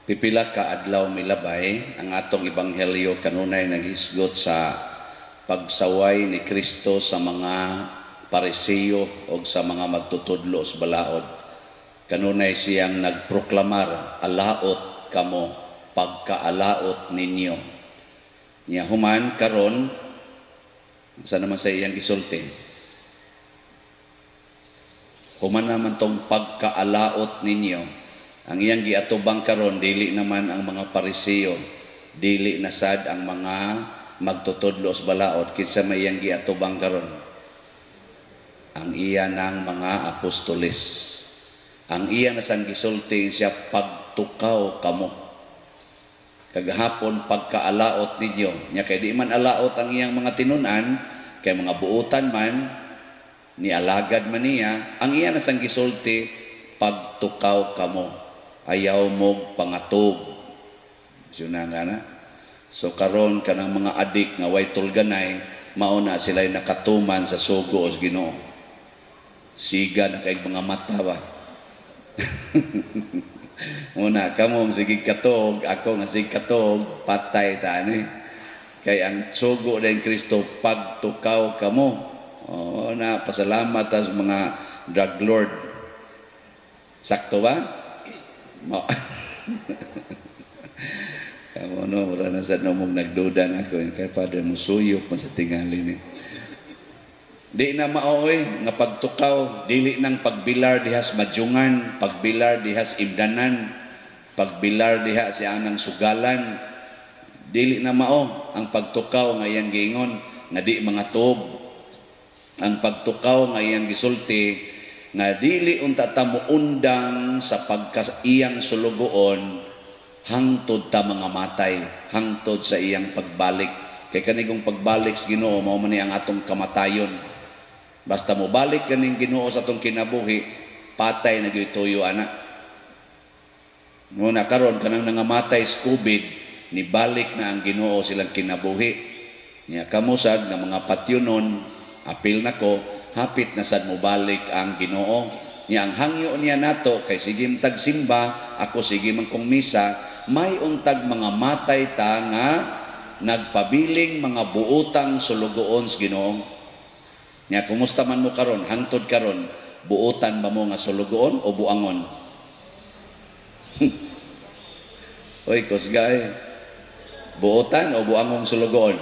Pipila ka adlaw milabay ang atong ebanghelyo kanunay naghisgot sa pagsaway ni Kristo sa mga Pariseo o sa mga magtutudlo sa balaod. Kanunay siyang nagproklamar, alaot kamo, pagkaalaot ninyo. Nya human karon sa naman sa iyang gisulti. Human naman tong pagkaalaot ninyo. Ang iyang giatubang karon dili naman ang mga Pariseo, dili na sad ang mga magtutudlo sa balaod kinsa may iyang giatubang karon. Ang iya ng mga apostoles. Ang iya na sang gisulti siya pagtukaw kamo. Kagahapon pagkaalaot ninyo. Nya kay di man alaot ang iyang mga tinunan, kay mga buutan man ni alagad man niya, ang iya na sang gisulti pagtukaw kamo. Ayaw mo pangatog. Suna nga na. So karon kanang mga adik nga way tulganay, mauna sila'y nakatuman sa sugo o Ginoo. Siga na kay mga mata ba. Una, kamo sige katog, ako nga sige katog, patay ta ni. Kay ang sugo ng Kristo pagtukaw kamo. O na pasalamat sa mga drug lord. Sakto ba? Kamu no, mura na sa nomong nagduda na ako kay Padre musuyok man sa tingali ni. Di na maoy nga pagtukaw, dili nang pagbilar dihas madjungan, pagbilar dihas imdanan, pagbilar diha si anang sugalan. Dili na mao ang pagtukaw nga iyang giingon nga di mga tuog. Ang pagtukaw nga iyang gisulti nga dili unta ta muundang sa pagkaiyang sulugoon hangtod ta mga matay, hangtod sa iyang pagbalik. Kay kanigong pagbalik sa Ginoo mao man ni ang atong kamatayon. Basta mo balik kaning Ginoo sa atong kinabuhi, patay na gyud tuyo ana. Muna karon kanang nangamatay sa COVID, ni balik na ang Ginoo silang kinabuhi. Nya kamusag nga mga patyonon, apil nako, hapit na sad mo balik ang Ginoo. Nya ang hangyo niya nato kay sige tag simba, ako sige man kong misa, may untag mga matay ta nga nagpabiling mga buutang sulugoon sa Ginoo. Nya kumusta man mo karon, hangtod karon, buutan ba mo nga sulugoon o buangon? Oy, kusgay. Buutan o buangong sulugoon?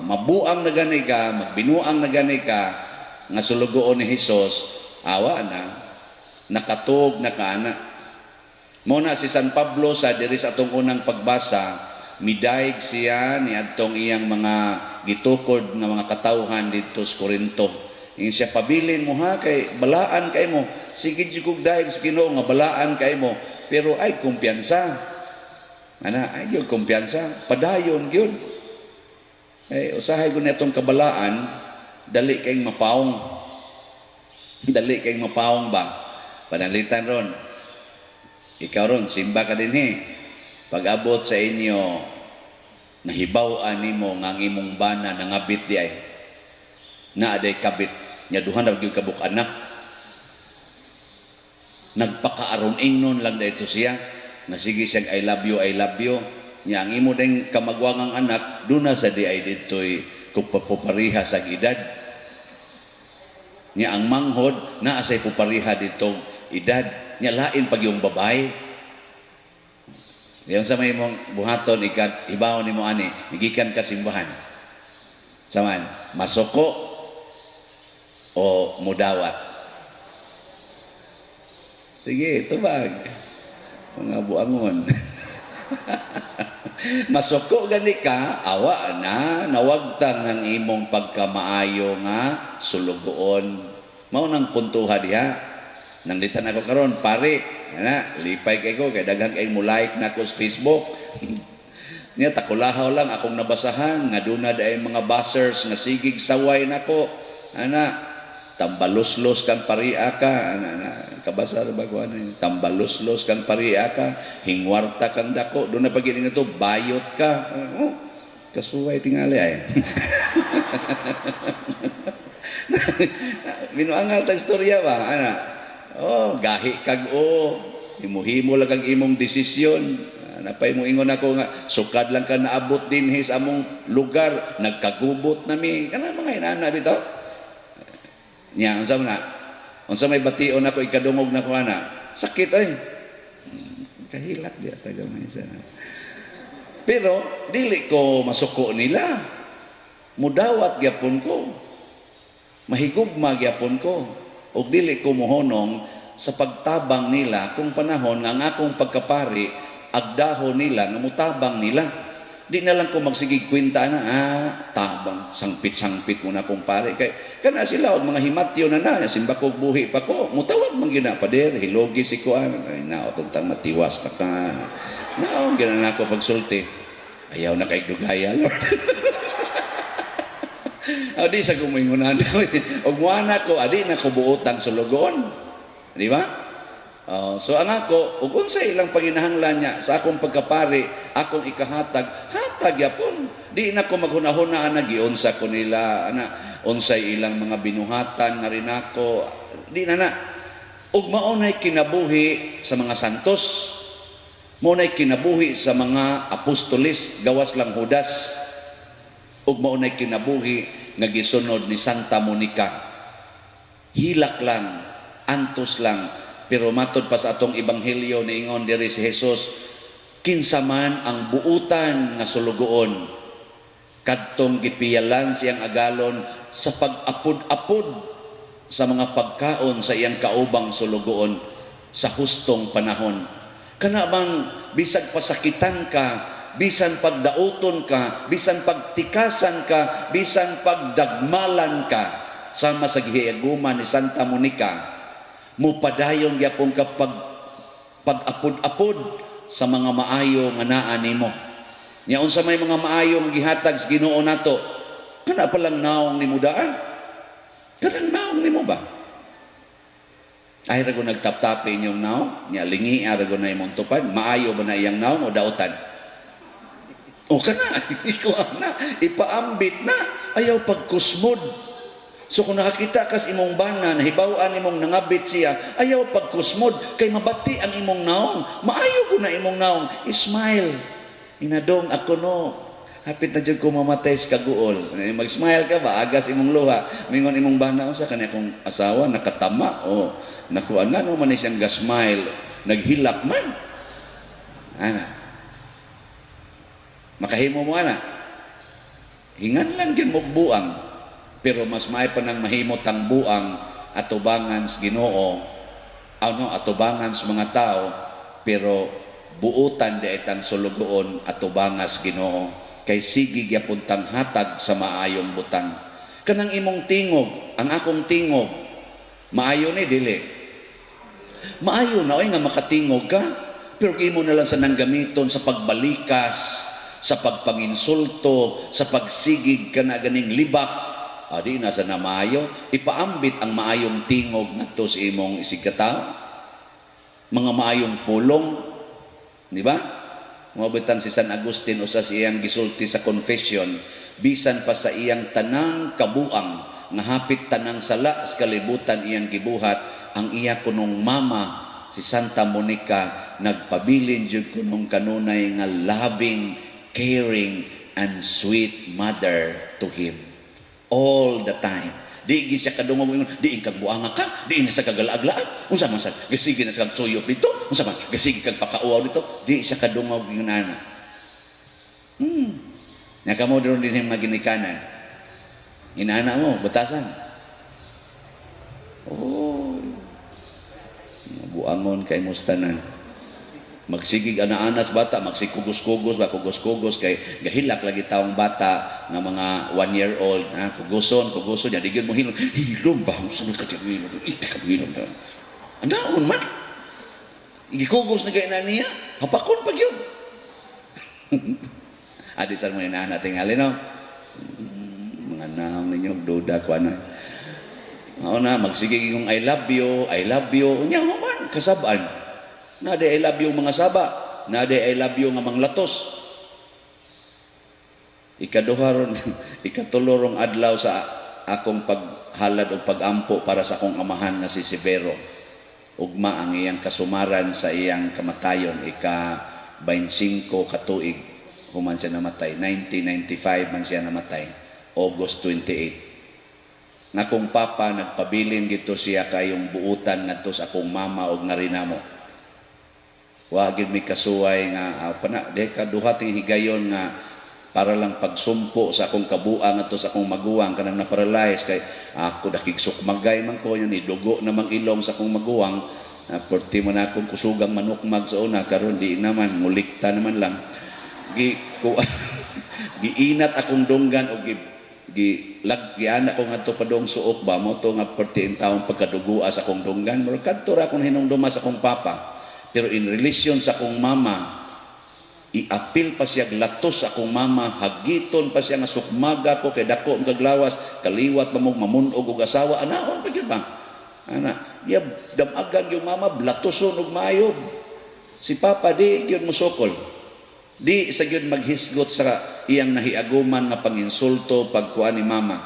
Mabuang na gani ka, magbinuang na gani ka, nga sulugoon ni Hesus, awa na, nakatog na kaana. Muna si San Pablo sa diri sa atong unang pagbasa, midaig siya ni adtong iyang mga gitukod nga mga katawhan dito sa Corinto. Yung siya pabilin mo ha, kay balaan kay mo, sige jugog daig sa Ginoo nga balaan kay mo, pero ay kumpiyansa. Ana, ay gyud kumpiyansa, padayon gyud. Eh, usahay ko netong kabalaan, dali kayong mapaong. Dali kayong mapaong ba? Panalitan ron. Ikaw ron, simba ka din Pag-abot sa inyo, nahibaw-an nimo nga ang imong bana nangabit di ay. Naaday kabit. Nyaduhan na yung kabuk anak. Nagpakaaron ingnon lang na ito siya. Na sige siyang I love you, I love you. Nya ang imo ding kamagwangang anak duna sa di ay ditoy kupapariha sa edad. Nya ang manghod naa say pupariha ditong edad. Nya lain pag yung babae. Diyan sa may mong buhaton ikat ibaw nimo ani gikan ka simbahan. Saman masuko o mudawat. Sige, tubag. Mga buangon. Masuko gani ka, awa na, nawagtang ng imong pagkamaayo nga sulugoon. Mao nang puntuha diha. Nanglitan ako karon, pare, ana, lipay kay ko, kay daghang kay mo like na ko sa Facebook. Niya, takulahaw lang akong nabasahan, nga duna ay mga buzzers, nga sigig saway nako. Ana, tambalos-los kang paria ka, ana, kabasa ba ko ano, tambalos-los kang paria ka, hingwarta kang dako, doon na pag-ining ito, bayot ka. Oh, kasuway tingali ay. Binuangal tag storya ba, ana. Oh, gahi kag o. Himo-himo lang ang imong desisyon. Napay mo ingon ako nga, sukad lang ka naabot din sa among lugar, nagkagubot nami. Kana mga inana bitaw. Nya, unsa man na? Unsa may bation ako ikadungog na ko ana? Sakit ay. Kahilak di ata gamay sa. Pero dili ko masuko nila. Mudawat gyapon ko. Mahigugma gyapon ko. Ug dili ko mohonong sa pagtabang nila kung panahon nga ang akong pagkapari agdaho nila nga mutabang nila. Di na lang ko magsigig kwenta na, tabang, sangpit-sangpit mo na kong pare. Kaya kana sila, mga himatyo na simbakog buhi pa ko. Mutawag man gina, pader, hilogi si ko. Ay, naotong matiwas na ka. Naong gina na ako pagsulti. Ayaw na kay dugaya, Lord. Di sa kumingunan. O muana ko, adi na ko buotang sulugon. Di ba? So ang ako, ug unsay ilang panginahanglan niya sa akong pagkapari, akong ikahatag, hatag yapon. Di na ko maghunahuna na giunsa ko nila, ana, unsay ilang mga binuhatan nga rin ako. Di na. Ug maunay kinabuhi sa mga santos. Maunay kinabuhi sa mga apostolis, gawas lang Judas. Ug maunay kinabuhi nga gisunod ni Santa Monica. Hilak lang, antos lang. Pero matod pa sa atong ebanghelyo niingon diri si Jesus, kinsa man ang buutan nga sulugoon, kadtong gipiyalan siyang agalon sa pag-apod-apod sa mga pagkaon sa iyang kaubang sulugoon sa hustong panahon. Kana bang bisag pasakitan ka, bisan pagdauton ka, bisan pagtikasan ka, bisan pagdagmalan ka, sama sa gihiaguman ni Santa Monica, mupadayon gyapon ka pag-apod-apod sa mga maayo nga naa nimo. Nya unsa may mga maayo nga gihatag sa Ginoo nato, kana pa lang naong nimo daan. Kanang naong nimo ba? Ay ra go nagtaptape inyong naong, nya lingi ra go na imong tupad, maayo ba na iyang naong o daotan? O kana, ikaw na, ipaambit na, ayaw pagkusmod. So kung nakakita kas imong bana, nahibawan imong nangabit siya, ayaw pagkusmod, kay mabati ang imong naong. Maayo ko na imong naong, ismile. Inadong ako no, hapit na dyan ko mamatay sa kaguol. Mag-smile ka ba, agas imong luha. Mingon imong bana, sa kanya kong asawa, nakatama, nakuha nga no man siyang gasmile, naghilak man. Ana, makahimo mo ana, hingan lang yun mo buang. Pero mas may pa nang mahimot ang buang atubangan sa Ginoo, atubangan sa mga tao, pero buutan di itang sulugoon atubangan sa Ginoo, kay sige gyapon tang hatag sa maayong butang. Kanang imong tingog, ang akong tingog, maayo ni dili. Maayo na oy nga makatingog ka, pero imo na lang sa nanggamiton sa pagbalikas, sa pagpanginsulto, sa pagsigig ka na ganing libak. Di na sa namayo, ipaambit ang maayong tingog ngadto sa imong isigkataw. Mga maayong pulong, di ba? Mabitan si San Agustin o sa iyang gisulti sa confession, bisan pa sa iyang tanang kabuang, nga hapit tanang sala sa kalibutan iyang gibuhat, ang iya kunong mama, si Santa Monica, nagpabilin jud kunong kanunay nga loving, caring, and sweet mother to him. All the time. Di siya kadungog, di kag buanga ka, di na sa kagalaaglaan. Unsa man sa gasigi na sa suyop dito, unsa man gasigi kag pakauaw dito, di siya kadungog yung ana. Nakamo doon din yung maginikanan. Inaana mo, batasan. Buangon kay musta na. Magsigig ana-anas bata, magsikugos-kugos ba, kugos-kugos kay gahilak lagi taong bata nga mga 1-year-old, kuguson ya digid mo hilom ba sa ka hilom, ita ka hilom na. Andaon man. Igikugos na kay niya, hapakon pag yun. Adi sa mga inana tingali no. Mga naong ninyo duda ko ana. Mao na magsigig yung I love you, unya man kasabaan. Nade I love you mga saba, nade I love you nga manglatos. Ikatulorong adlaw sa akong paghalad o pagampo para sa akong amahan na si Severo. ugma ang iyang kasumaran sa iyang kamatayon, ika 25 katuig human siya namatay. 1995 man siya namatay, August 28. Nga kung papa nagpabilin gito siya kayong buutan ngadto sa akong mama og narinamo. Wa gyud mi kasuway nga pana deka duha ting higayon nga para lang pagsumpo sa akong kabuang ngadto sa akong maguwang kanang na-paralyze kay ako dakig sukmagay man ko yan idugo namang ilong sa akong maguwang. Porti man akong kusugang manukmag sa una karon di naman ngulikta naman lang. Giinat akong dunggan o gilagyan ako ngadto padong suok ba mo to nga perti taong pagkadugua sa akong dunggan mura kadto ra akong hinungduma sa akong papa. Pero in relation sa akong mama, iapil pa siya glatos sa akong mama, hagiton pa siya nga sukmaga ko kay dako ang kaglawas, kaliwat pa mo mamunog og asawa, anaon pa gyud ba? Ana, ya damagan yung mama blatoson og maayo. Si papa di gyud musukol. Di sa gyud maghisgot sa iyang nahiaguman nga panginsulto pagkuan ni mama.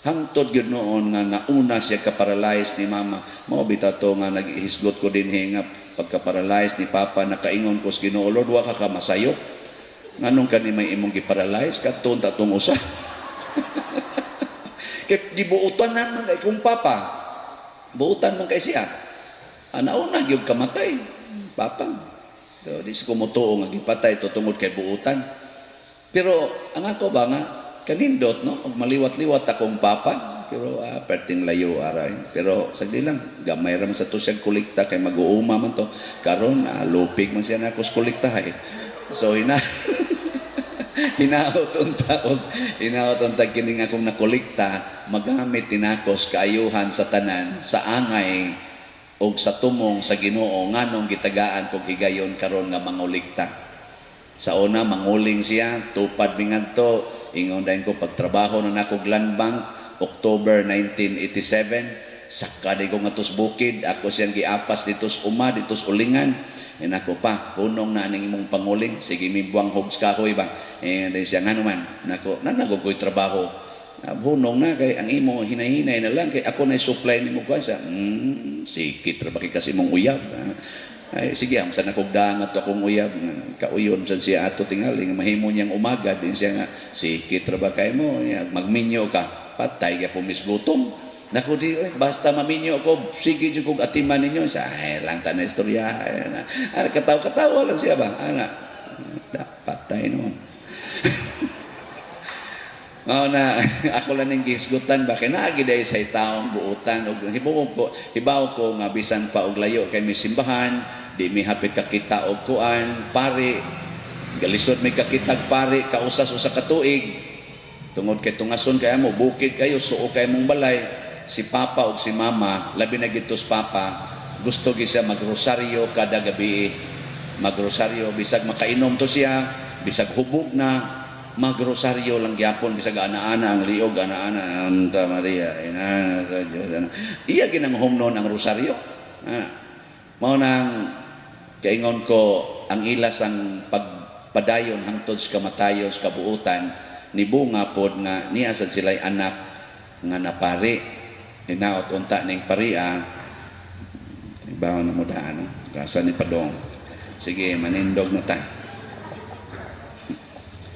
Hangtod gyud noon nga nauna siya ka-paralyze ni mama. Mao bitaw to nga naghisgot ko din hingap pagka-paralyze ni papa nakaingon ko sa Ginoo, Lord wa ka kamasayo. Nganong kani may imong gi-paralyze kadtong tatong usa. Kay gibuutan man kay kung papa. Buutan man kay siya. Anauna gyud kamatay. Papa. So, di sa kumutuo nga gipatay tutungod kay buutan. Pero ang ako ba nga kanindot no og maliwat-liwat akong papa. Pero perting layo aray. Pero sagdi lang gamay ra man sa to siya kolekta kay mag-uuma man to. Karon lupig man siya na ako sa kolekta eh. So hinaot unta kining akong nakolekta magamit tinakos kaayuhan sa tanan sa angay og sa tumong sa Ginoo nganong gitagaan kog higayon karon nga mangolikta. Sa una manguling siya tupad mi ngadto ingon dayon ko pagtrabaho na nako Land Bank October 1987 sakadi ko nga tus bukid ako siyang giapas ditos uma ditos ulingan nako pa hunong na ning imong panguling sige mibuang hogs kahoy ba then siya nga naman nako nanagogoy trabaho hunong na kay ang imo hinahinay na lang kay ako na supply nimo kuan sa sikit ra ba kay kasi mong uyab ay sige am sa nakugdangat akong uyab kauyon san siya ato tingali nga mahimo niyang umaga din siya nga sikit ra ba kay mo magminyo ka patay ka pumisgutom. Naku di, basta maminyo ko, sige dyan kong atiman ninyo. Siya, lang ta na istorya. Katawa-katawa lang siya ba? Patay naman. Ako lang ng gisgutan ba? Kaya naagiday sa itaong buutan. Hibaw ko nga bisan pa og layo kay may simbahan, di may hapit kakita og kuan, pare, galisod may kakitag pare, kausas usa ka tuig. Tungod kay tungason kaya mo, bukid kayo, suo kayo mong balay, si papa o si mama, labi na gitos papa, gusto siya magrosaryo kada gabi, magrosaryo, bisag makainom to siya, bisag hubog na, magrosaryo lang gyapon, bisag ana-ana, ang liog, ana-ana, Anta Maria, iya ginang home noon ang rosaryo. Mao nang kaingon ko, ang ilas ang pagpadayon hangtod sa kamatayon sa kabuutan, ni bunga pod nga niya sad sila'y anak nga napari hinaot unta ning paria ibaw na mo daan kasa ni padong sige manindog na ta.